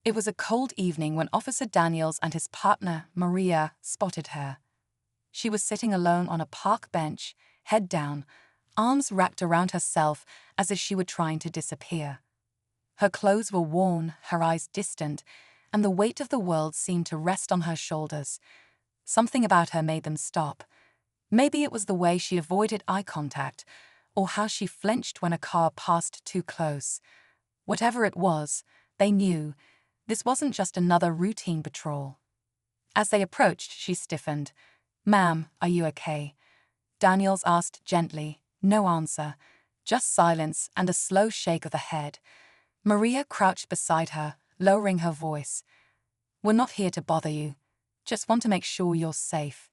It was a cold evening when Officer Daniels and his partner, Maria, spotted her. She was sitting alone on a park bench, head down, arms wrapped around herself as if she were trying to disappear. Her clothes were worn, her eyes distant, and the weight of the world seemed to rest on her shoulders. Something about her made them stop. Maybe it was the way she avoided eye contact, or how she flinched when a car passed too close. Whatever it was, they knew this wasn't just another routine patrol. As they approached, she stiffened. "Ma'am, are you okay?" Daniels asked gently. No answer, just silence and a slow shake of the head. Maria crouched beside her, lowering her voice. "We're not here to bother you. Just want to make sure you're safe."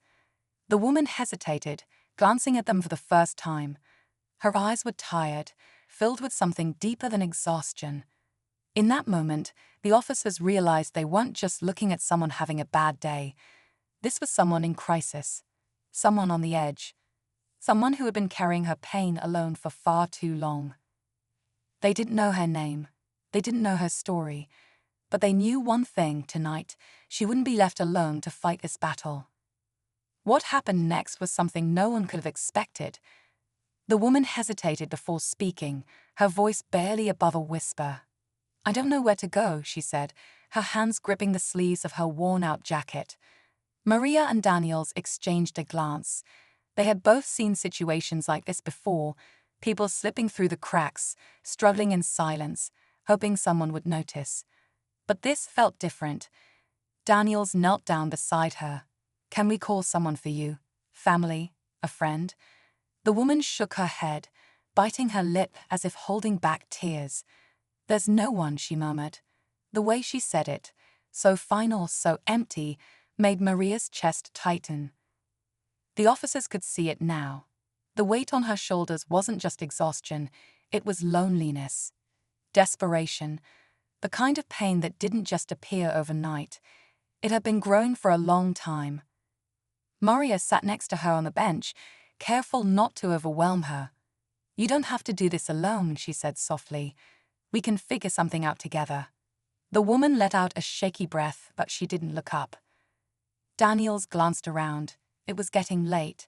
The woman hesitated, glancing at them for the first time. Her eyes were tired, filled with something deeper than exhaustion. In that moment, the officers realized they weren't just looking at someone having a bad day. This was someone in crisis, someone on the edge, someone who had been carrying her pain alone for far too long. They didn't know her name, they didn't know her story, but they knew one thing: tonight, she wouldn't be left alone to fight this battle. What happened next was something no one could have expected. The woman hesitated before speaking, her voice barely above a whisper. "I don't know where to go," she said, her hands gripping the sleeves of her worn-out jacket. Maria and Daniels exchanged a glance. They had both seen situations like this before, people slipping through the cracks, struggling in silence, hoping someone would notice. But this felt different. Daniels knelt down beside her. "Can we call someone for you? Family? A friend?" The woman shook her head, biting her lip as if holding back tears. "There's no one," she murmured. The way she said it, so final, so empty, made Maria's chest tighten. The officers could see it now. The weight on her shoulders wasn't just exhaustion, it was loneliness, desperation, the kind of pain that didn't just appear overnight. It had been growing for a long time. Maria sat next to her on the bench, careful not to overwhelm her. "You don't have to do this alone," she said softly. "We can figure something out together." The woman let out a shaky breath, but she didn't look up. Daniels glanced around. It was getting late.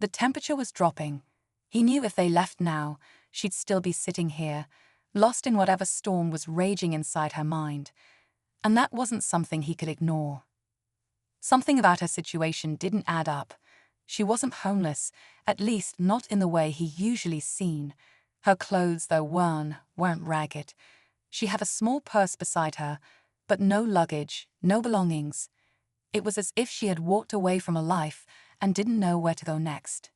The temperature was dropping. He knew if they left now, she'd still be sitting here, lost in whatever storm was raging inside her mind. And that wasn't something he could ignore. Something about her situation didn't add up. She wasn't homeless, at least not in the way he usually seen. Her clothes, though worn, weren't ragged. She had a small purse beside her, but no luggage, no belongings. It was as if she had walked away from a life and didn't know where to go next.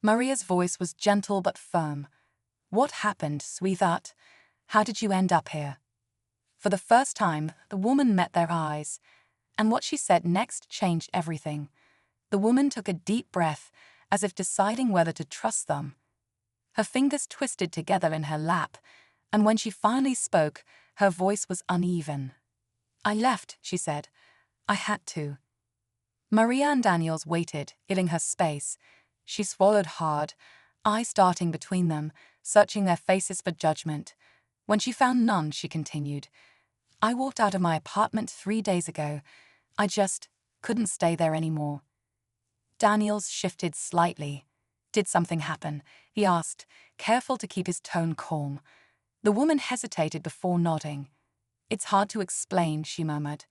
Maria's voice was gentle but firm. "What happened, sweetheart? How did you end up here?" For the first time, the woman met their eyes, and what she said next changed everything. The woman took a deep breath, as if deciding whether to trust them. Her fingers twisted together in her lap, and when she finally spoke, her voice was uneven. "I left," she said. "I had to." Maria and Daniels waited, giving her space. She swallowed hard, eyes darting between them, searching their faces for judgment. When she found none, she continued, "I walked out of my apartment 3 days ago. I just couldn't stay there anymore." Daniels shifted slightly. "Did something happen?" he asked, careful to keep his tone calm. The woman hesitated before nodding. "It's hard to explain," she murmured.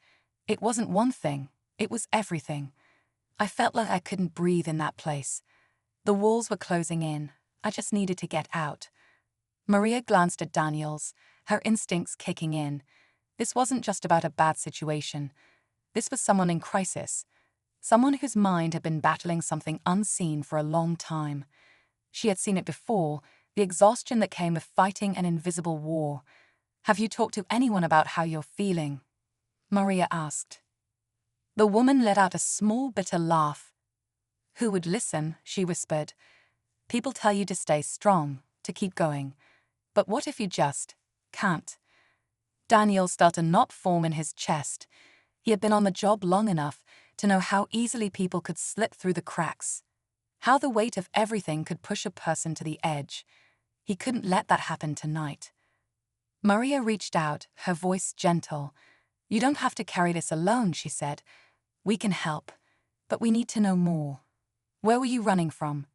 "It wasn't one thing, it was everything. I felt like I couldn't breathe in that place. The walls were closing in. I just needed to get out." Maria glanced at Daniels, her instincts kicking in. This wasn't just about a bad situation. This was someone in crisis. Someone whose mind had been battling something unseen for a long time. She had seen it before, the exhaustion that came with fighting an invisible war. "Have you talked to anyone about how you're feeling?" Maria asked. The woman let out a small, bitter laugh. "Who would listen?" she whispered. "People tell you to stay strong, to keep going. But what if you just can't?" Daniels felt a knot form in his chest. He had been on the job long enough to know how easily people could slip through the cracks, how the weight of everything could push a person to the edge. He couldn't let that happen tonight. Maria reached out, her voice gentle. "You don't have to carry this alone," she said. "We can help. But we need to know more. Where were you running from?"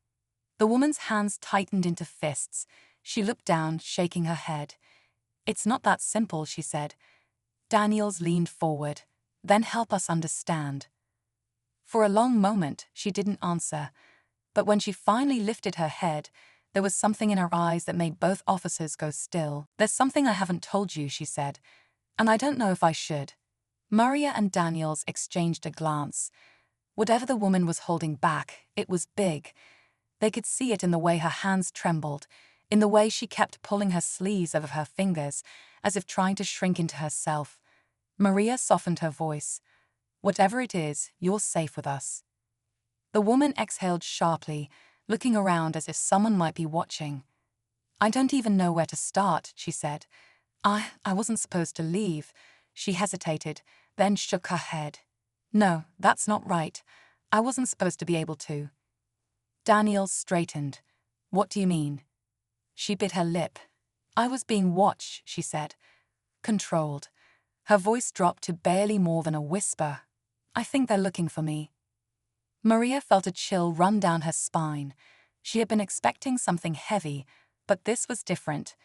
The woman's hands tightened into fists. She looked down, shaking her head. "It's not that simple," she said. Daniels leaned forward. "Then help us understand." For a long moment, she didn't answer. But when she finally lifted her head, there was something in her eyes that made both officers go still. "There's something I haven't told you," she said, "and I don't know if I should." Maria and Daniels exchanged a glance. Whatever the woman was holding back, it was big. They could see it in the way her hands trembled, in the way she kept pulling her sleeves over her fingers, as if trying to shrink into herself. Maria softened her voice. "Whatever it is, you're safe with us." The woman exhaled sharply, looking around as if someone might be watching. "I don't even know where to start," she said. I wasn't supposed to leave." She hesitated, then shook her head. "No, that's not right. I wasn't supposed to be able to." Daniels straightened. "What do you mean?" She bit her lip. "I was being watched," she said. Controlled. Her voice dropped to barely more than a whisper. "I think they're looking for me." Maria felt a chill run down her spine. She had been expecting something heavy, but this was different.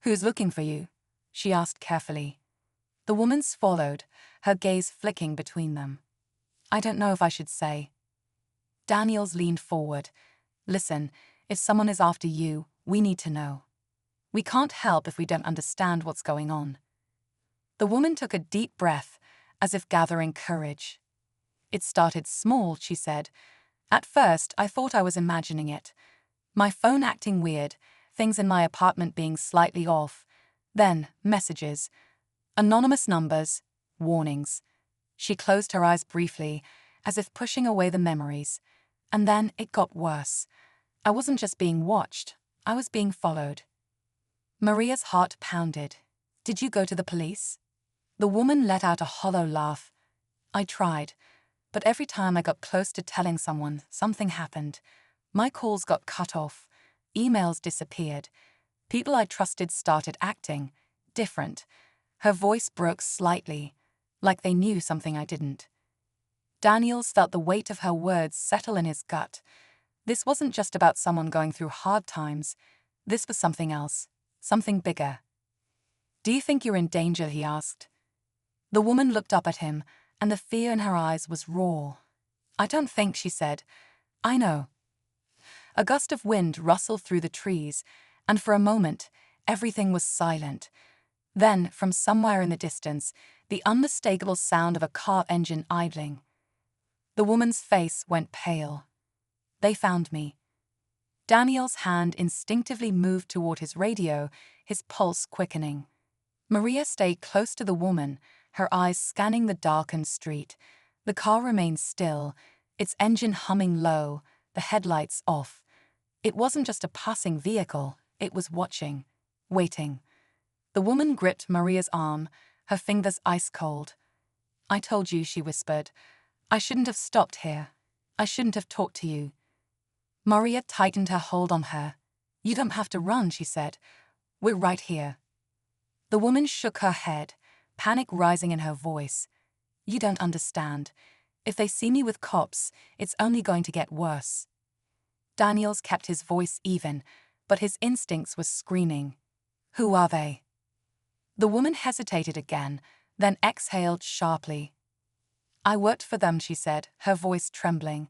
"Who's looking for you?" she asked carefully. The woman swallowed, her gaze flicking between them. "I don't know if I should say." Daniels leaned forward. "Listen, if someone is after you, we need to know. We can't help if we don't understand what's going on." The woman took a deep breath, as if gathering courage. "It started small," she said. "At first, I thought I was imagining it. My phone acting weird, things in my apartment being slightly off. Then, messages. Anonymous numbers, warnings." She closed her eyes briefly, as if pushing away the memories. "And then it got worse. I wasn't just being watched, I was being followed." Maria's heart pounded. "Did you go to the police?" The woman let out a hollow laugh. "I tried, but every time I got close to telling someone, something happened. My calls got cut off, emails disappeared. People I trusted started acting different." Her voice broke slightly, like they knew something I didn't. Daniels felt the weight of her words settle in his gut. This wasn't just about someone going through hard times. This was something else, something bigger. "Do you think you're in danger?" he asked. The woman looked up at him, and the fear in her eyes was raw. "I don't think," she said. "I know." A gust of wind rustled through the trees, and for a moment, everything was silent. Then, from somewhere in the distance, the unmistakable sound of a car engine idling. The woman's face went pale. "They found me." Daniel's hand instinctively moved toward his radio, his pulse quickening. Maria stayed close to the woman, her eyes scanning the darkened street. The car remained still, its engine humming low, the headlights off. It wasn't just a passing vehicle, it was watching, waiting. The woman gripped Maria's arm, her fingers ice cold. "I told you," she whispered. "I shouldn't have stopped here. I shouldn't have talked to you." Maria tightened her hold on her. "You don't have to run," she said. "We're right here." The woman shook her head, panic rising in her voice. "You don't understand. If they see me with cops, it's only going to get worse." Daniels kept his voice even, but his instincts were screaming. "Who are they?" The woman hesitated again, then exhaled sharply. "I worked for them," she said, her voice trembling.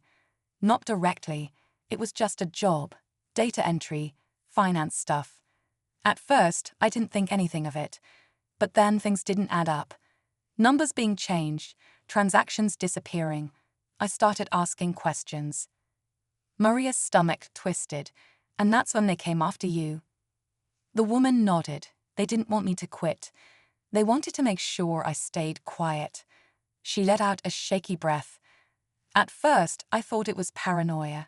"Not directly. It was just a job. Data entry, finance stuff. At first, I didn't think anything of it. But then things didn't add up. Numbers being changed, transactions disappearing. I started asking questions." Maria's stomach twisted. "And that's when they came after you?" The woman nodded. "They didn't want me to quit. They wanted to make sure I stayed quiet." She let out a shaky breath. "At first, I thought it was paranoia.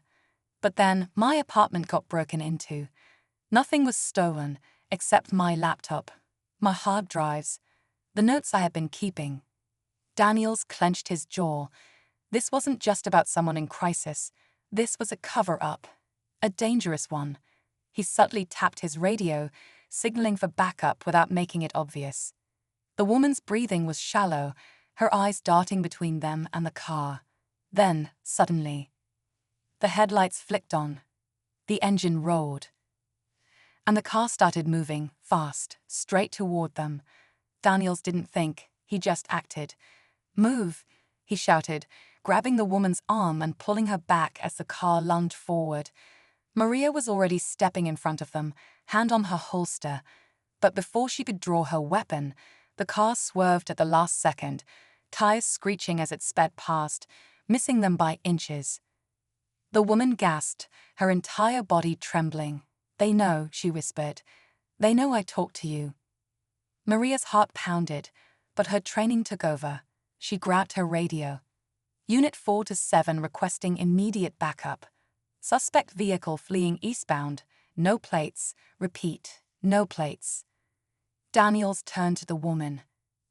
But then my apartment got broken into. Nothing was stolen, except my laptop, my hard drives, the notes I had been keeping." Daniels clenched his jaw. This wasn't just about someone in crisis. This was a cover-up, a dangerous one. He subtly tapped his radio, signaling for backup without making it obvious. The woman's breathing was shallow, her eyes darting between them and the car. Then, suddenly, the headlights flicked on. The engine roared. And the car started moving, fast, straight toward them. Daniels didn't think, he just acted. "Move," he shouted, grabbing the woman's arm and pulling her back as the car lunged forward. Maria was already stepping in front of them, hand on her holster. But before she could draw her weapon, the car swerved at the last second, tires screeching as it sped past, missing them by inches. The woman gasped, her entire body trembling. "They know," she whispered. "They know I talked to you." Maria's heart pounded, but her training took over. She grabbed her radio. "Unit 4 to 7 requesting immediate backup. Suspect vehicle fleeing eastbound. No plates. Repeat, no plates." Daniels turned to the woman.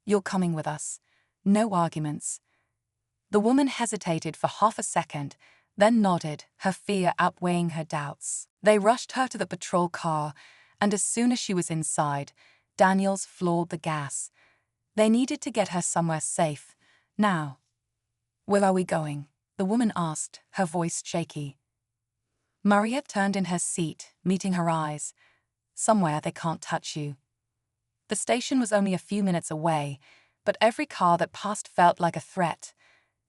"You're coming with us. No arguments." The woman hesitated for half a second, then nodded, her fear outweighing her doubts. They rushed her to the patrol car, and as soon as she was inside, Daniels floored the gas. They needed to get her somewhere safe, now. "Where are we going?" the woman asked, her voice shaky. Maria turned in her seat, meeting her eyes. "Somewhere they can't touch you." The station was only a few minutes away, but every car that passed felt like a threat.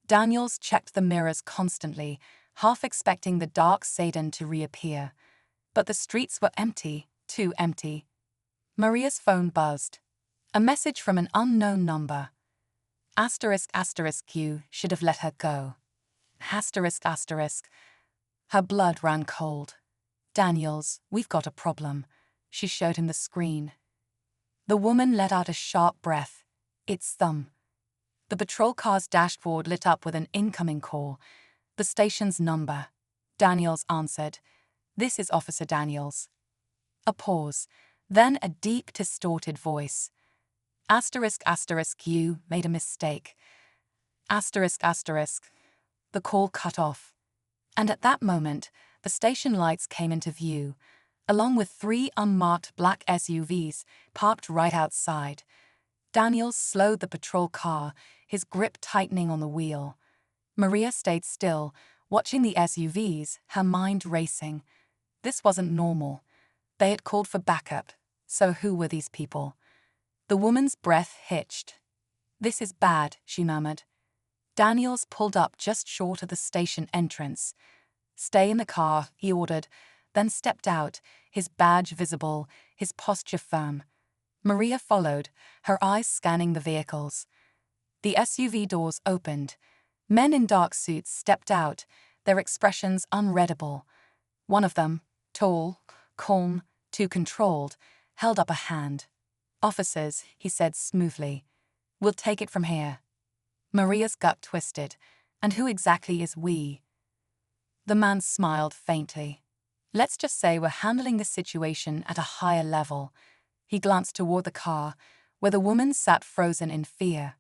Daniels checked the mirrors constantly, half expecting the dark Satan to reappear. But the streets were empty, too empty. Maria's phone buzzed. A message from an unknown number. *************************************************************************************************************************************************************************************************************************************************************************** Behold, Daniels, we've got a problem. She showed him the screen. The woman let out a sharp breath. It's them. The patrol car's dashboard lit up with an incoming call. The station's number. Daniels answered. "This is Officer Daniels." A pause, then a deep, distorted voice. "**************************************************************** The call cut off. And at that moment, the station lights came into view, along with 3 unmarked black SUVs parked right outside. Daniels slowed the patrol car, his grip tightening on the wheel. Maria stayed still, watching the SUVs, her mind racing. This wasn't normal. They had called for backup. So who were these people? The woman's breath hitched. "This is bad," she murmured. Daniels pulled up just short of the station entrance. "Stay in the car," he ordered, then stepped out, his badge visible, his posture firm. Maria followed, her eyes scanning the vehicles. The SUV doors opened. Men in dark suits stepped out, their expressions unreadable. One of them, tall, calm, too controlled, held up a hand. "Officers," he said smoothly. "We'll take it from here." Maria's gut twisted. And who exactly is we? The man smiled faintly. "Let's just say we're handling this situation at a higher level." He glanced toward the car, where the woman sat frozen in fear.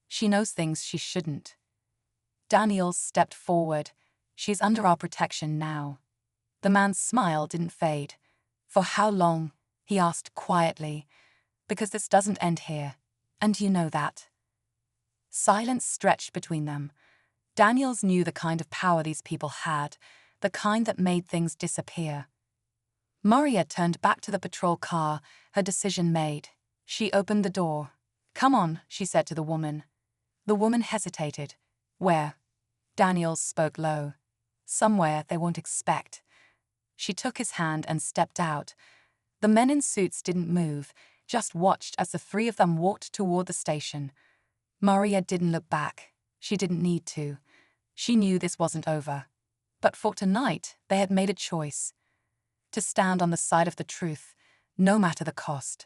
"She knows things she shouldn't." Daniels stepped forward. "She's under our protection now." The man's smile didn't fade. "For how long?" he asked quietly. "Because this doesn't end here. And you know that." Silence stretched between them. Daniels knew the kind of power these people had, the kind that made things disappear. Maria turned back to the patrol car, her decision made. She opened the door. "Come on," she said to the woman. The woman hesitated. "Where?" Daniels spoke low. "Somewhere they won't expect." She took his hand and stepped out. The men in suits didn't move, just watched as the 3 of them walked toward the station. Maria didn't look back. She didn't need to. She knew this wasn't over. But for tonight, they had made a choice. To stand on the side of the truth, no matter the cost.